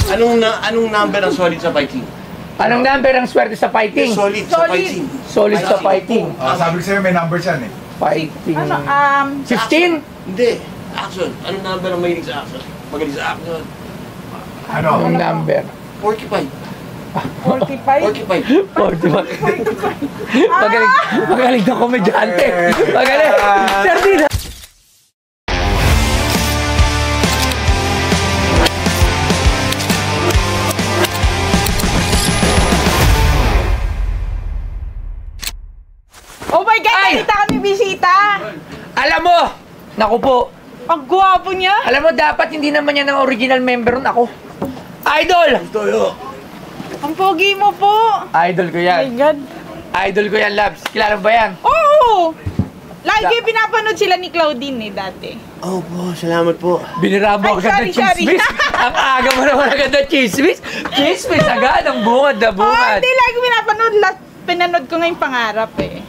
Anong number ang solid sa fighting? Anong number ang swerte sa fighting? Solid sa fighting. Solid sa fighting. Sabi ko sa'yo may number yan eh. Fighting. Ano, 15? Hindi. Action. Anong number ang mahilig sa action? Magaling sa action. Anong number? 45. 45? 45. 45. Magaling na komedyante. Magaling. Sir Dina. Oh my God! Ay! Nakita kami bisita! Alam mo, naku po. Ang gwapo niya! Alam mo, dapat hindi naman yan ang original member nun ako. Idol! Toyo. Ang pogi mo po! Idol ko Oh my yan. God! Idol ko yan, Labs. Kilala mo ba yan? Oo! Lagi pinapanood sila ni Claudine dati. Oh po, salamat po. Binira mo Ay, agad ng sorry. chismis. Ang aga mo naman agad ng chismis. Chismis agad, ang bungad na Oh, bungad. hindi lagi pinapanood. Pinanood ko ngayong pangarap eh.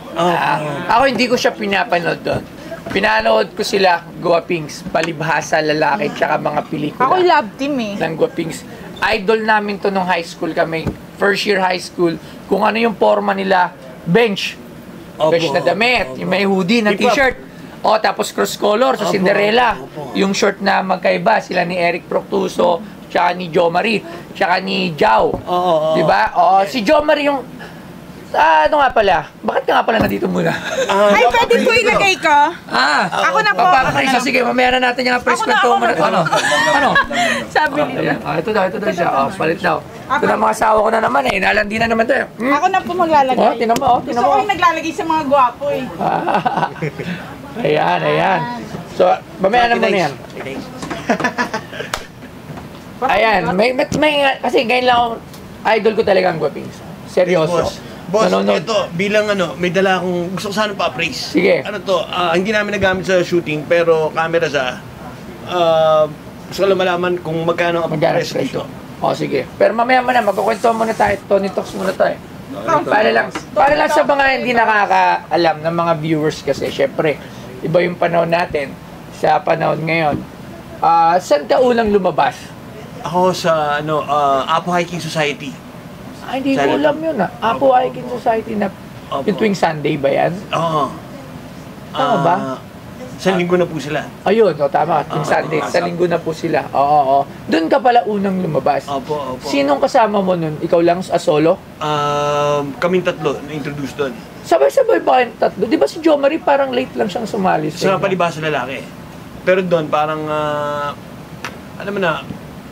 Ako hindi ko siya pinapanood doon. Pinanood ko sila, Guwapings, palibhasa, lalaki, tsaka mga pelikula. Ako yung love team eh. Ng Guwapings. Idol namin to nung high school kami. First year high school. Kung ano yung forma nila, bench. Bench na damit. Yung may hoodie na t-shirt. O, tapos cross color sa Cinderella. Yung short na magkaiba. Sila ni Eric Proctuso, tsaka ni Jo Marie, tsaka ni Jao. Diba? O, si Jo Marie yung... ano nga pala? Bakit ka nga pala nandito muna? Ay, pwede ko ilagay ko? Ako na po. Papaprisa. Sige, mamaya na natin yung press kwento mo na. Ano? Sabi nila. Ito daw siya. Palit daw. Ito na mga asawa ko na naman eh. Nalandi na naman to eh. Ako na po maglalagay. Tinan mo. Gusto ko yung naglalagay sa mga gwapo eh. Ayan. So, mamaya na muna yan. Ayan. Kasi ngayon lang ako, idol ko talaga ang Guwapings. Seryoso. Boss, nanonood. ito, bilang may dala akong, gusto ko sana pa-appraise. Sige. Ano to, hindi namin nagamit sa shooting, pero camera siya. Gusto ko lang malaman kung magkano ang price dito. O, sige. Pero mamaya na, magkukwento muna tayo. Tony Talks muna tayo. Para lang sa mga hindi nakakaalam ng mga viewers kasi, syempre, iba yung panahon natin sa panahon ngayon. Saan ka unang lumabas? Ako sa, Apo Hiking Society. Hindi ko alam yun Apo Hiking Society na yung tuwing Sunday ba yan? Oo. Tama ba? Sa linggo na po sila. Ayun, tama. Yung Sunday. Sa linggo na po sila. Oo. Doon ka pala unang lumabas. Opo. Sinong kasama mo nun? Ikaw lang solo? Kaming tatlo na-introduce doon. Sabay-sabay ba kayong tatlo? Di ba si Jo Marie parang late lang siyang sumali Sa palibhasa lalaki. Pero doon parang, alam mo na,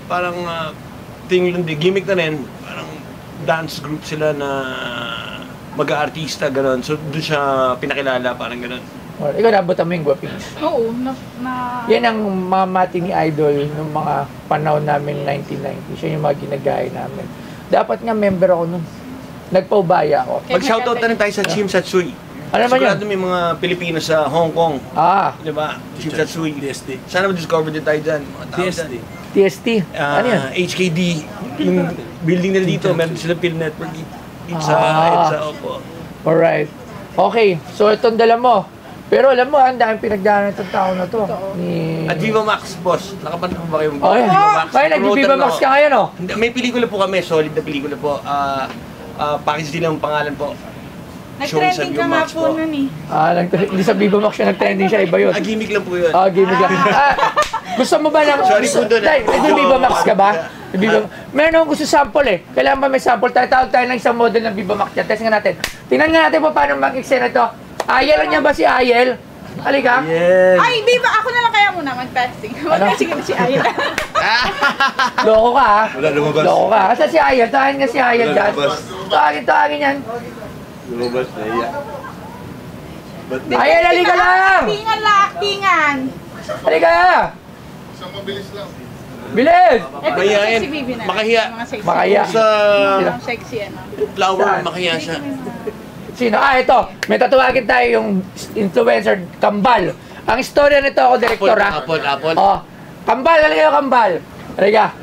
parang gimmick na rin. Parang dance group sila na mag-aartista, gano'n. So doon siya pinakilala, parang gano'n. Ikaw nabutan mo yung Guwapings. Oo, Yan ang mamati ni Idol nung mga panahon namin 1990. Siya yung mga ginagaya namin. Dapat nga member ako nun. Nagpaubaya ako. Mag-shoutout na rin tayo sa Chim Satsui. Ano naman yun? Sigurado may mga Pilipino sa Hong Kong. Diba? Chim Satsui. TST. Sana ma-discover din tayo dyan. TST. Ano yan? HKD. Yung building nila dito, meron sila Film Network. EDSA, opo. Alright. Okay, so itong dala mo. Pero alam mo, ang daming pinagdaanan itong tao na to. At Viva Max, boss. Nakapanta mo ba kayo? Oh, yeah. Kaya nag-Viva Max ka ngayon, oh. May pelikula po kami, solid na pelikula po. Package din ang pangalan po. nag-trending ka nga po nun eh. Hindi sa Viva Max siya nag-trending siya, iba yun. Gimmick lang po yun. Gimmick lang. Gusto mo ba lang? Sorry po doon. Viva Max ka ba? Meron akong gusto sample eh. Kailangan ba may sample? Tawag tayo ng isang model ng Viva Max dyan. Test nga natin. Tingnan nga natin po paano mag-extend ito. Ayel niya ba si Ayel? Halika. Yes. Ay, Viva, ako na lang kaya muna mag-testing. Mag-testing na si Ayel. Loko ka ha? Wala lumabas. Loko ka. Asa si Ayel? Tawagin nga si Ayel dyan. Tawagin yan. Lumabas na iya. Ayel, halika lang! Actingan. Halika! Isang mabilis lang. Bilis! Mahihain. Si Bibi na. Makahiya. Makahiya. Sa Sexy ano. flower, makahiya siya. Sino? Ito. May tatawagin tayo yung influencer, Kambal. Ang istorya nito ako, direktor ha. Apple. Kambal, halika yung Kambal. Halika.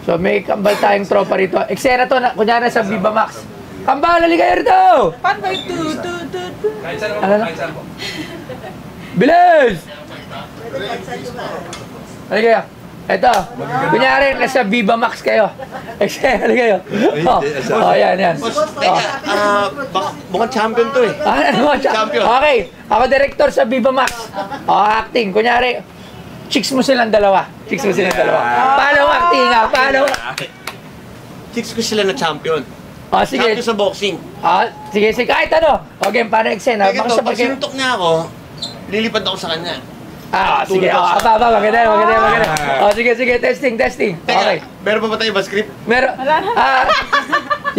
So may Kambal tayong tropa rito. Eksena to, kunyari sa Viva Max. Kambal, halika rito! Paano ba yung Ano na? Bilis! Halika. Ito, kunyari, nasa Viva Max kayo. Excel kayo. Yan. Mukhang champion to eh. Champion. Okay, ako director sa Viva Max. Acting. Kunyari, chicks mo silang dalawa. Paano acting nga? Paano? Chicks ko sila na champion. Sige. Champion sa boxing. Sige. Kahit ano. Okay, paano eksena? Kaya ito, pag sinuntok niya ako, lilipad ako sa kanya. Sige. Maganda. Sige. Testing. Okay. Meron pa ba tayo ba script? Meron.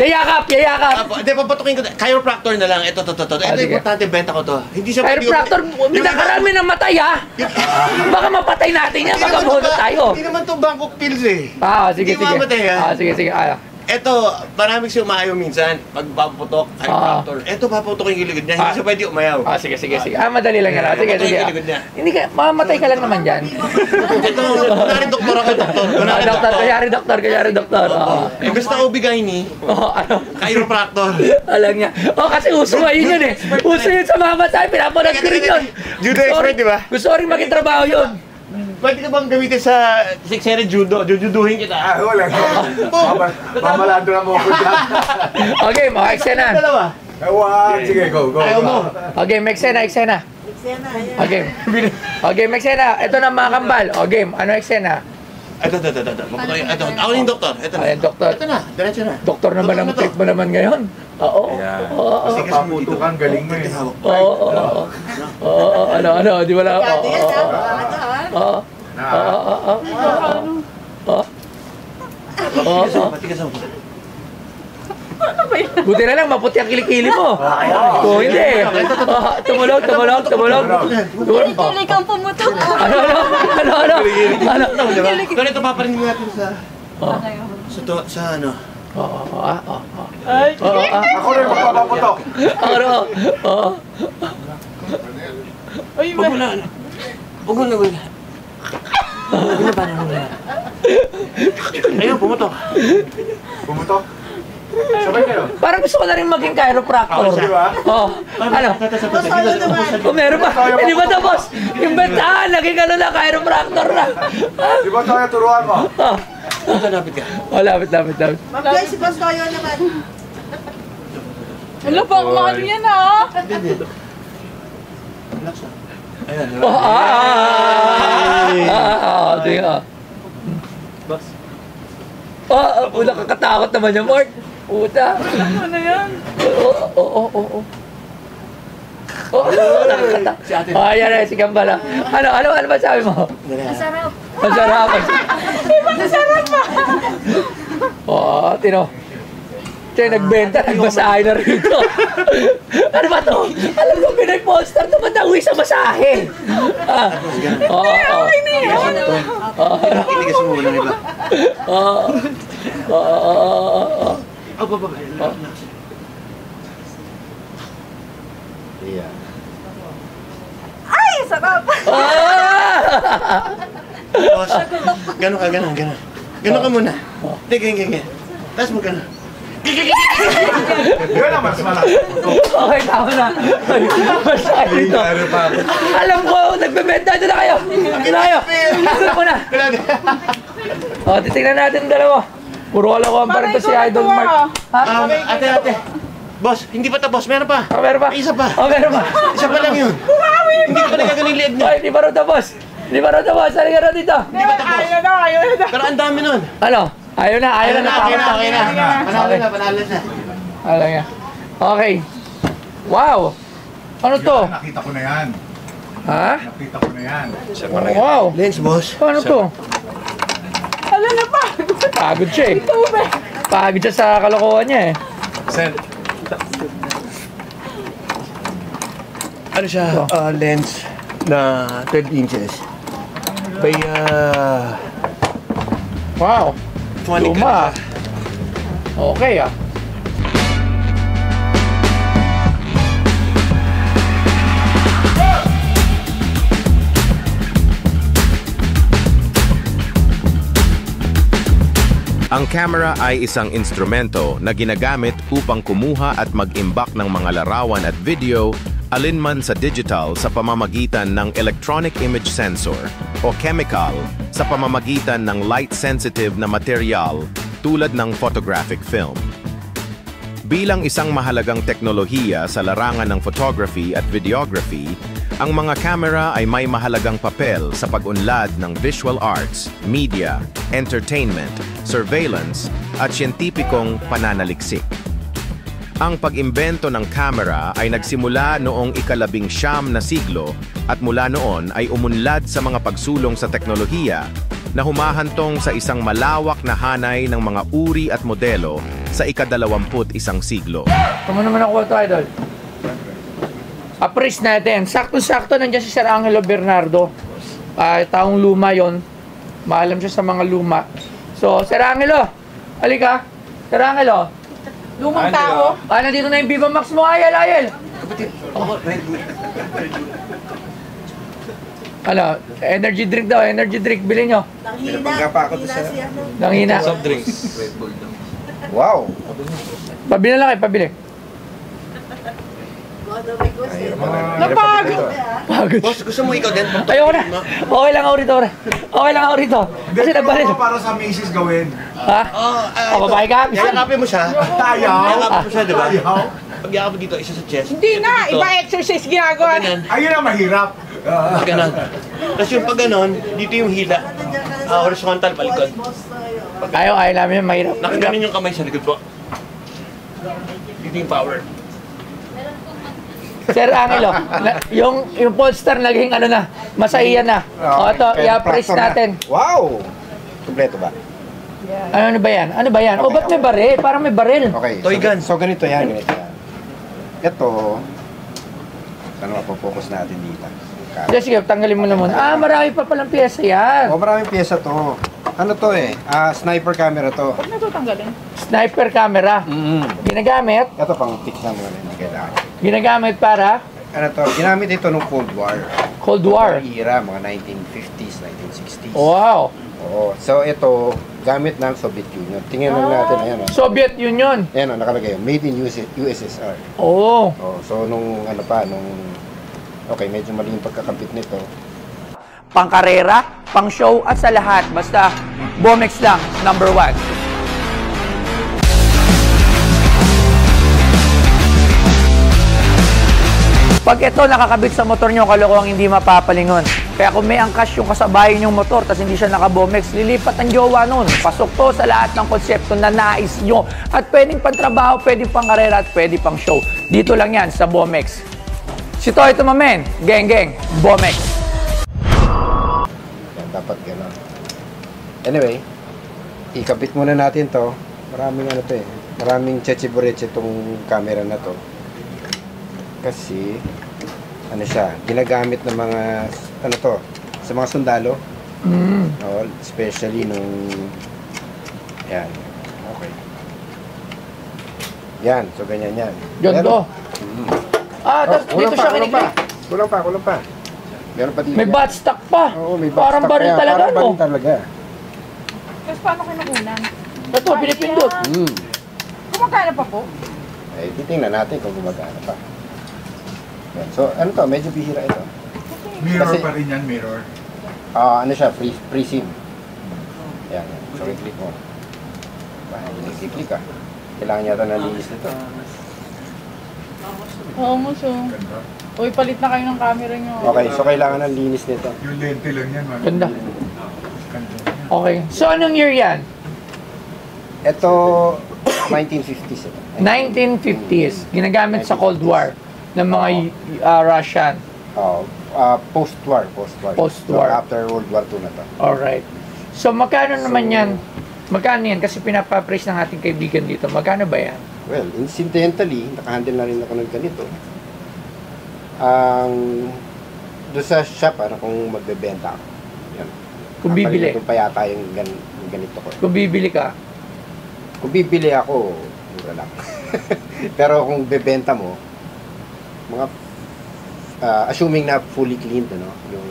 Yayakap. Hindi, papatukin ko. Chiropractor na lang. Ito. Ito, sige. importante, benta ko to. Hindi siya Chiropractor, nakarami ng matay ha. Baka mapatay natin yan, baka buhod tayo. Hindi naman to Bangkok pills eh. Sige. Hindi mamatay ha. Sige. Ito, maraming siya umayaw minsan. Pagpaputok, chiropractor. Ito, paputokin yung likod niya. Hindi siya pwede umayaw. Sige. Madali lang yan. Sige. Paputokin yung likod niya. Hindi ka, mamatay ka lang naman dyan. Ito, kunwari doktor ako, doktor. Kunyari doktor. Gusto ko bigay ni chiropractor. Alam niya. Kasi uso ngayon yun eh. Uso yun sa mamatay. Pinapanood ko rin yun. Judo expert, di ba? Gusto ko rin maging-trabaho yun. Pwede ka bang gamitin sa seksere judo? Jujuduhin kita. Wala. Mamalado na mo ako dyan. Okay, mga eksena. Dalawa. Sige, go. Ayaw mo. Okay, may eksena. Okay, may eksena. Ito na mga kambal. Okay, ano eksena? Ito. Ako yung doktor. Ito na. Ayan, doktor. Ito na. Diretso na. Doktor naman ang trip mo naman ngayon. Oo. Kasi paputukan, galing mo eh. Ano, di ba lang? Patigas ako. Buti na lang, maputi ang kilikili mo. Kung hindi. Tumulog. Kilikili kang pumutok. Ano? Ganito paparinig natin sa ano. Ako rin magpapaputok. Huwag mo na. Ayun, pumutok. Pumutok? Sabay kayo. Parang gusto ko na rin maging chiropractor. Di ba? Ano? Meron pa. Hindi ba tapos? Imbentahan, naging na, chiropractor na. Di ba tayo turuan mo? Lapit ka. Lapit. Mag-play si Boss Toyo naman. Ano ba? Ano yan ah? Relax na. Ayan. Sige. Boss. Nakakatakot naman yung Mark. Puta. Ano yan? Oo. Nakakatakot. Yan si Gambala. Ano ba sabi mo? Masarap. Masarap. Masarap pa. Tino. Siya nagbenta, nagmasahe na rito. Ano ba to? Alam ko, pinag-poster ito, ba't nauwi sa masahe? Okay na yan. Kinigas mo muna, diba? Ay, sarap. Boss, gano'n ka. Gano'n ka muna. Hindi, ganyan. Tapos mo gano'n. Yun ang mas malaki. Okay, tama na. Masahe rito. Alam ko, nagbebenta na kayo. Alam ko na. Titignan natin ang dalawa. Puro kalokohan pa rin to si Idol Mark. Ate. Boss, hindi pa tapos. Meron pa. Meron pa? Isa pa. Meron pa. Isa pa lang yun. Hindi ko pa nagagaling liad niya. Hindi pa rin tapos. Halika na dito. Hindi pa tapos. Ayaw na. Pero ang dami nun. Ano? Ayaw na. Okay na. Panalo na. Alam nga. Okay. Wow. Ano to? Nakita ko na yan. Ha? Nakita ko na yan. Wow. Lens, boss. Ano to? Alam na pa. Pagod siya eh. Tubig. Pagod siya sa kalokohan niya eh. Send. Ano siya? Lens na 12 inches. By, Wow. 20 Luma. Okay ah. Ang camera ay isang instrumento na ginagamit upang kumuha at mag-imbak ng mga larawan at video alinman sa digital sa pamamagitan ng electronic image sensor. o chemical sa pamamagitan ng light-sensitive na material tulad ng photographic film. Bilang isang mahalagang teknolohiya sa larangan ng photography at videography, ang mga camera ay may mahalagang papel sa pag-unlad ng visual arts, media, entertainment, surveillance, at siyentipikong pananaliksik. Ang pag-imbento ng camera ay nagsimula noong ika-19 na siglo at mula noon ay umunlad sa mga pagsulong sa teknolohiya na humahantong sa isang malawak na hanay ng mga uri at modelo sa ika-21 siglo. Tama naman ako ito, idol. Appraise natin. Sakto-sakto nandiyan si Sir Angelo Bernardo. Taong luma yon. Maalam siya sa mga luma. So, Sir Angelo, halika. Sir Angelo. Lumang tao. Nandito na yung Viva Max mo, Ayel. Energy drink daw, energy drink. Bilhin nyo. Nanghina. Soft drinks. Wow! Pabili na lang kayo, pabili. Napagod. Pagod. Boss, gusto mo ikaw din? Ayoko na. Okay lang ako rito. Okay lang ako rito. Kasi nagbalit. Para sa misis gawin. Ha? Babae ka? Yakapin mo siya. Tayaw! Yakapin mo siya, di ba? Tayaw! Pag yakap mo dito, isa sa chest. Hindi na, Dito. iba exercise ginagawa. Ganun. Ayun ang mahirap. Pag ganun. Tapos yung pag ganun, dito yung hila. Horizontal, palikod. Ayaw namin yung mahirap. Nakaganin yung kamay sa likod po. Dito yung power. Sir Angelo, yung Polestar naging masaiya na. O ito, i-appraise natin. Wow! Kompleto ba? Ano ba yan? Ano ba yan? O, ba't may baril? Parang may baril. Okay. Toy gun. So ganito yan. Ito, ano focus natin dito? Sige, tanggalin mo na muna. Marami pa palang pyesa yan. Maraming pyesa to. Ano to sniper camera to. Huwag na ito tanggalin. Sniper camera. Ginagamit? Ito pang fix na mga kailangan. Ginagamit para? Ano to? Ginamit ito nung Cold War. Cold War. Era, mga 1950s, 1960s. Wow. Oo. So ito, gamit ng Soviet Union. Tingnan lang natin, ayan. Soviet Union. Ayan, nakalagay. Made in USSR. Oo. So nung okay, medyo mali yung pagkakabit nito. Pangkarera, pang show at sa lahat. Basta, Bomex lang, number 1. Pag ito nakakabit sa motor nyo, kalokohang hindi mapapalingon. Kaya kung may angkas yung kasabayan yung motor tapos hindi siya naka-Bomex, lilipat ang jowa nun. Pasok to sa lahat ng konsepto na nais nyo. At pwedeng pantrabaho, pwedeng pangkarera at pwedeng pang show. Dito lang yan sa Bomex. Si Toy Tumamen, geng, Bomex. Dapat gano'n. Anyway, ikabit muna natin to. Maraming maraming chechibureche itong camera na to. Kasi, siya, ginagamit ng mga, sa mga sundalo. Especially nung, yan, okay. Yan, so ganyan yan. Ganda. Tapos dito siya kiniklik. Kulang pa. Meron pa dito. May butt stock pa. Oo, may Parang backstock baril kaya, talaga, parang baril no? talaga. Tapos paano kinukunan? Ito, pinipindot. Kumagkano pa po? Titingnan natin kung gumagana pa. Yan. So, medyo bihira ito. Mirror Kasi- pa rin yan, mirror. Siya, free SIM. Yan. So, i-click mo. I-click ka. Kailangan yata ng linis nito. Oo mo, so. Uy, palit na kayo ng camera nyo. Okay, so kailangan ng linis nito. Yung lente lang yan, man. Ganda. Ganda. Okay. So, anong year yan? Ito, 1950s ito. 1950s. Ginagamit sa Cold War ng mga Russian. Post-war. Post-war. So, after World War II na to. Alright. So, magkano naman yan? Magkano yan? Kasi pinapapraise ng ating kaibigan dito. Magkano ba yan? Well, incidentally, nakahandle na rin ako ng ganito. Doon sa shop, kung magbebenta ako. Yan. Kung bibili. Doon pa yata yung ganito ko. Kung bibili ka. Kung bibili ako, mura lang. Pero kung bebenta mo, mga assuming na fully cleaned, yung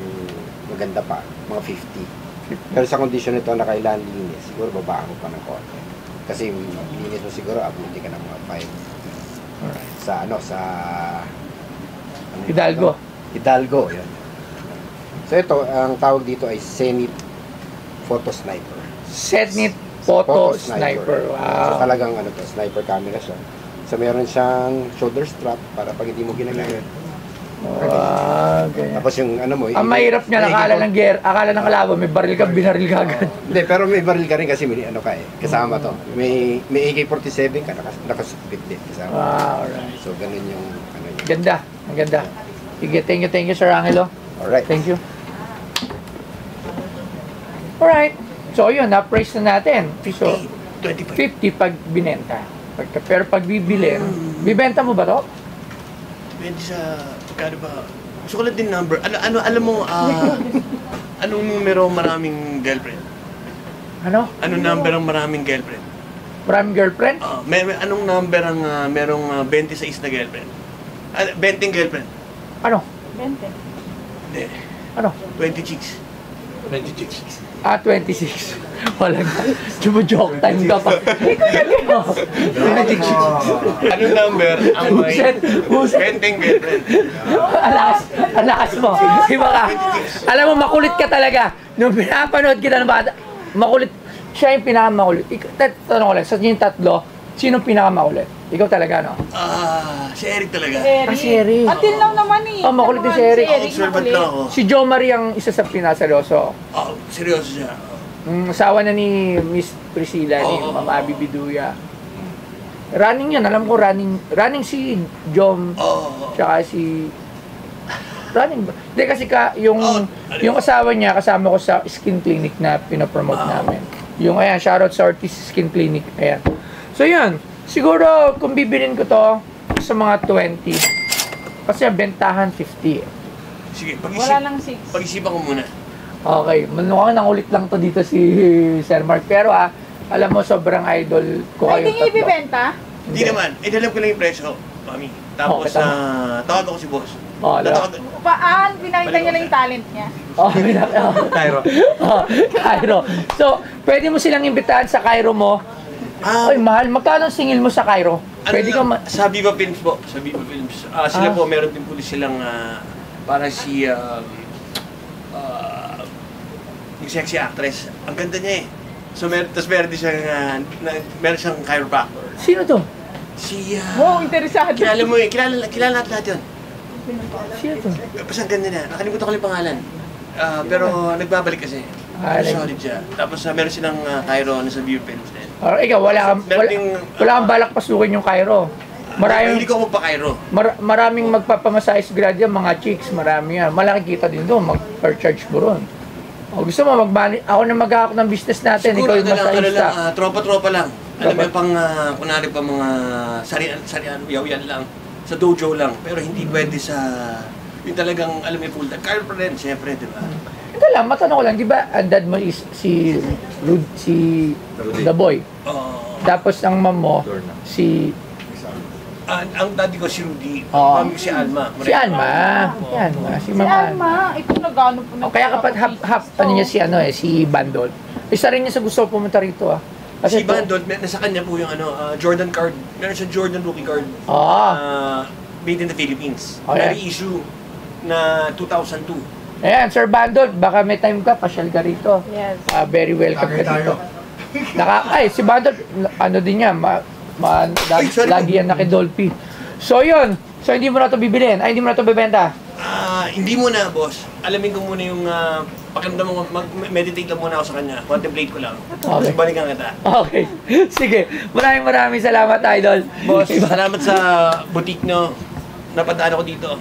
maganda pa, mga 50. Pero sa condition nito na kailangan linis, siguro babaan mo pa ng konti. Kasi linis mo siguro, abuti ka ng mga 5. Sa Hidalgo. Hidalgo, yan. So ito, ang tawag dito ay Zenith Photo Sniper. Zenith Photo Sniper. So Wow. talagang ano to, sniper camera siya. So meron siyang shoulder strap para pag hindi mo ginagamit. Wow, ganyan. Tapos yung ano mo, Ang mahirap niya, akala ng kalaban, may baril ka, binaril ka agad. Hindi, pero may baril ka rin kasi may ano ka eh. Kasama to. May AK-47 ka, nakasupit din kasama. Wow, alright. So ganun yung ano yun. Ganda, ang ganda. Sige, thank you, Sir Angelo. Alright. Thank you. Alright. So, yun, na-price na natin. So, 25. 50 pag binenta. Pero pag bibili, bibenta mo ba to? Depende sa, pagkano ba? Gusto ko lang din number. Alam mo, anong numero maraming girlfriend? Ano? Anong number ang maraming girlfriend? Maraming girlfriend? Anong number ang merong 26 na girlfriend? 20 girlfriend? Ano? 20. Hindi. Ano? 20 chicks. 20 chicks. 26. Wala na. Joke time ka pa. Anong number ang may Buset. 20 girlfriend? Alakas mo. Iba ka. Alam mo, makulit ka talaga. Nung pinapanood kita ng bata, makulit. Siya yung pinakamakulit. Tanong ko lang, sa yung tatlo, sino pinakamakulit? Ikaw talaga, no? Si Eric talaga. Si Eric. Until now naman eh. Oh, makulit din si Eric. Observant lang ako. Si Jo Marie ang isa sa pinasaloso. Seryoso siya. Asawa na ni Miss Priscilla, ni Mama Abby Biduya. Running yan, alam ko running si Jom, tsaka si... Running ba? Hindi kasi yung asawa niya, kasama ko sa skin clinic na pinapromote namin. Yung, ayan, shoutout sa Artist Skin Clinic, ayan. So, yun. Siguro, kung bibilin ko to sa mga 20, kasi ang bentahan 50. Sige, Wala lang 6. pag-isipan ko muna. Okay, mukhang nangulit lang to dito si Sir Mark. Pero alam mo, sobrang idol ko kayo Pwedeng ibibenta? Hindi naman. Inalam ko lang yung presyo, mami. Tapos, Okay, tawag ako si boss. Tawag. Pinakita niya lang yung talent niya. Cairo. Cairo. So, pwede mo silang imbitahan sa Cairo mo. Ay, mahal. Magkano ang singil mo sa Cairo? Pwede ka sa Viva Films po. Sa Viva Films. Sila po, meron din po silang para si yung sexy actress. Ang ganda niya eh. So, meron din siyang meron siyang chiropractor. Sino to? Si Wow, interesado. kilala mo eh. Kilala natin lahat yun. Sino to? Tapos ang ganda na. Nakalimutan ko lang yung pangalan. Pero nagbabalik kasi. Solid siya. Tapos meron silang chiro na sa Viva Films din. Ikaw, wala kang balak pasukin yung Cairo. Hindi ko magpa-Cairo. Maraming magpapamassage grad yan, mga chicks, marami yan. Malaki kita din doon, mag-per-charge mo ron. O gusto mo, ako na mag-ahak ng business natin, siguro, ikaw yung masahista. Tropa-tropa lang. Alam mo pang, kunwari pa mga sarian, yaw-yan lang. Sa dojo lang. Pero hindi pwede sa, yung talagang, alam mo, full time. Cairo pa rin, siyempre, di ba? Ito lang, matanong ko lang, di ba, ang dad mo is si The Boy. Tapos ang mom mo, si... ang daddy ko si Rudy, si Alma. Si Alma. Si Mama Alma. Ito nagano po na. Kaya kapag half ano niya si Bandol. Isa rin niya sa gusto ko pumunta rito Kasi si Bandol, nasa kanya po yung Jordan card. Meron siya Jordan rookie card. Made in the Philippines. May issue na 2002. Ayan, Sir Bandol, baka may time ka, pasyal ka rito. Yes. Very welcome ka dito. Si Bandol, ano din niya, lagi yan nakidolpi. So yun, hindi mo na ito bibilin, hindi mo na ito bibenta. Hindi muna, boss. Alamin ko muna yung pakimdam mo, mag-meditate lang muna ako sa kanya. Contemplate ko lang. Tapos balikan kita. Okay. Sige. Maraming salamat, Idol. Boss, salamat sa boutique nyo. Napadaan ako dito.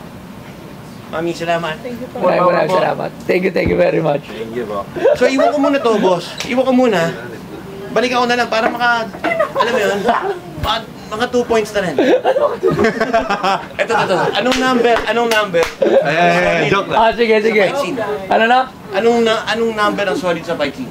Mami, salamat. Thank you po. Maraming salamat. Thank you very much. Thank you po. So, iwan ko muna to, boss. Iwan ko muna. Balik ako na lang para alam mo yun, mga 2 points na rin. Ito. Anong number? Joke lang. Sige. Fight scene. Ano na? Anong number ang solid sa fighting?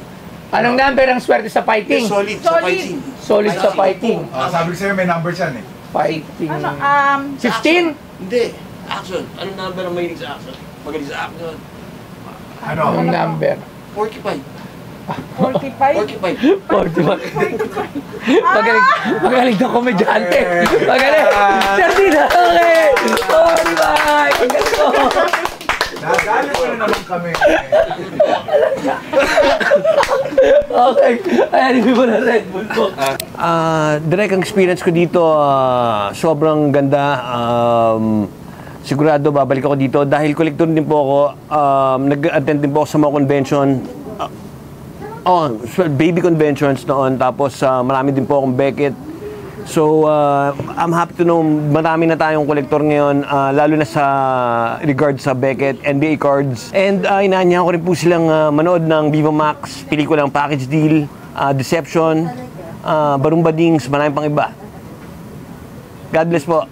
Anong number ang swerte sa fighting? Solid sa fight scene. Solid sa fighting. Sabi ko sa'yo, may numbers yan eh. Fighting. 15? 15? Hindi. Action. Anong number ang mahilig sa action? Magaling sa action. Ano? Anong number? 45. 45? 45. Magaling na komedyante. Magaling. Sir Dina, okay. 45. Ang galing mo. Nadali mo na naman kami. Okay. Ayan, hindi mo na Red Bull po. Direct ang experience ko dito, sobrang ganda. Sigurado babalik ako dito dahil collector din po ako. Nag-attend din po ako sa mga convention. Baby conventions noon. Tapos marami din po akong Beckett. So, I'm happy to know marami na tayong collector ngayon, lalo na sa regard sa Beckett, NBA cards. And inaanyahan ko rin po silang manood ng Viva Max, pelikulang Package Deal, Deception, Barong Badings, marami pang iba. God bless po.